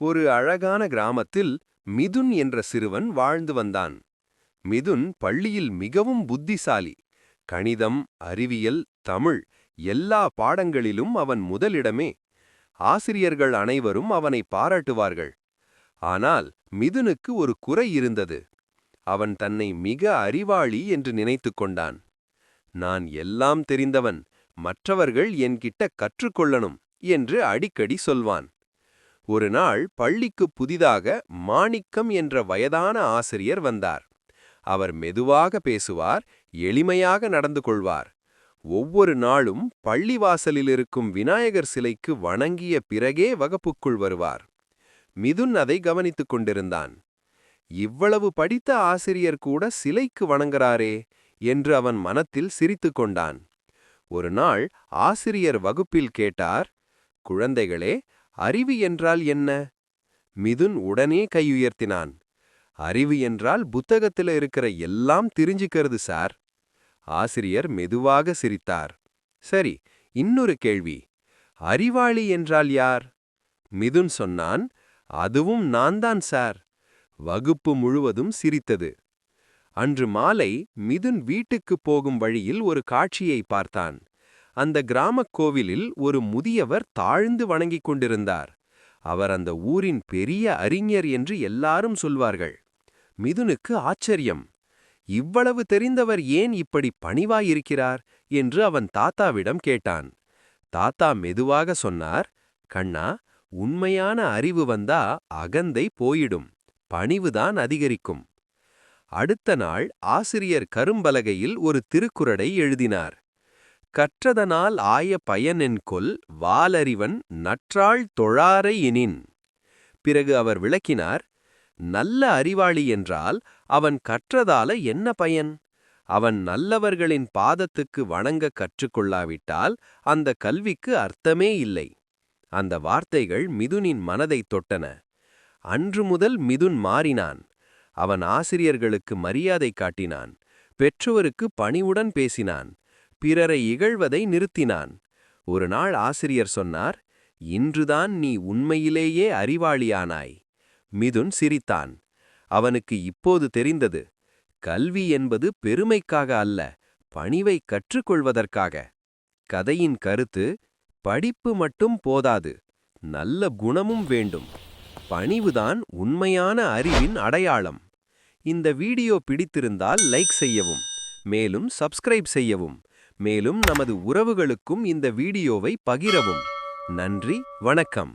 ஒரு அழகான கிராமத்தில் மிதுன் என்ற சிறுவன் வாழ்ந்து வந்தான். மிதுன் பள்ளியில் மிகவும் புத்திசாலி. கணிதம், அறிவியல், தமிழ் எல்லா பாடங்களிலும் அவன் முதலிடமே. ஆசிரியர்கள் அனைவரும் அவனை பாராட்டுவார்கள். ஆனால் மிதுனுக்கு ஒரு குறை இருந்தது. அவன் தன்னை மிக அறிவாளி என்று நினைத்துக் கொண்டான். நான் எல்லாம் தெரிந்தவன், மற்றவர்கள் என்கிட்ட கற்றுக்கொள்ளணும் என்று அடிக்கடி சொல்வான். ஒரு நாள் பள்ளிக்கு புதிதாக மாணிக்கம் என்ற வயதான ஆசிரியர் வந்தார். அவர் மெதுவாக பேசுவார், எளிமையாக நடந்து கொள்வார். ஒவ்வொரு நாளும் பள்ளிவாசலில் இருக்கும் விநாயகர் சிலைக்கு வணங்கிய பிறகே வகுப்புக்குள் வருவார். மிதுன் அதை கவனித்துக் கொண்டிருந்தான். இவ்வளவு படித்த ஆசிரியர் கூட சிலைக்கு வணங்குறாரே என்று அவன் மனத்தில் சிரித்துக் கொண்டான். ஒரு நாள் ஆசிரியர் வகுப்பில் கேட்டார், குழந்தைகளே, அறிவு என்றால் என்ன? மிதுன் உடனே கையுயர்த்தினான். அறிவு என்றால் புத்தகத்துல இருக்கிற எல்லாம் தெரிஞ்சுக்கிறது சார். ஆசிரியர் மெதுவாக சிரித்தார். சரி, இன்னொரு கேள்வி. அறிவாளி என்றால் யார்? மிதுன் சொன்னான், அதுவும் நான்தான் சார். வகுப்பு முழுவதும் சிரித்தது. அன்று மாலை மிதுன் வீட்டுக்குப் போகும் வழியில் ஒரு காட்சியை பார்த்தான். அந்த கிராமக் கோவிலில் ஒரு முதியவர் தாழ்ந்து வணங்கிக் கொண்டிருந்தார். அவர் அந்த ஊரின் பெரிய அறிஞர் என்று எல்லாரும் சொல்வார்கள். மிதுனுக்கு ஆச்சரியம். இவ்வளவு தெரிந்தவர் ஏன் இப்படி பணிவாயிருக்கிறார் என்று அவன் தாத்தாவிடம் கேட்டான். தாத்தா மெதுவாக சொன்னார், கண்ணா, உண்மையான அறிவு வந்தா அகந்தை போயிடும், பணிவுதான் அதிகரிக்கும். அடுத்த நாள் ஆசிரியர் கரும்பலகையில் ஒரு திருக்குறளை எழுதினார். கற்றதனால் ஆய பயனென்கொல் வாலறிவன் நற்றாள் தொழாரை எனின். பிறகு அவர் விளக்கினார், நல்ல அறிவாளி என்றால் அவன் கற்றதால என்ன பயன்? அவன் நல்லவர்களின் பாதத்துக்கு வணங்க கற்றுக்கொள்ளாவிட்டால் அந்த கல்விக்கு அர்த்தமே இல்லை. அந்த வார்த்தைகள் மிதுனின் மனதைத் தொட்டன. அன்று முதல் மிதுன் மாறினான். அவன் ஆசிரியர்களுக்கு மரியாதை காட்டினான், பெற்றோருக்கு பணிவுடன் பேசினான், பிறரை இகழ்வதை நிறுத்தினான். ஒரு நாள் ஆசிரியர் சொன்னார், இன்றுதான் நீ உண்மையிலேயே அறிவாளியானாய். மிதுன் சிரித்தான். அவனுக்கு இப்போது தெரிந்தது, கல்வி என்பது பெருமைக்காக அல்ல, பணிவை கற்றுக்கொள்வதற்காக. கதையின் கருத்து, படிப்பு மட்டும் போதாது, நல்ல குணமும் வேண்டும். பணிவுதான் உண்மையான அறிவின் அடையாளம். இந்த வீடியோ பிடித்திருந்தால் லைக் செய்யவும், மேலும் சப்ஸ்கிரைப் செய்யவும், மேலும் நமது உறவுகளுக்கும் இந்த வீடியோவை பகிரவும். நன்றி, வணக்கம்.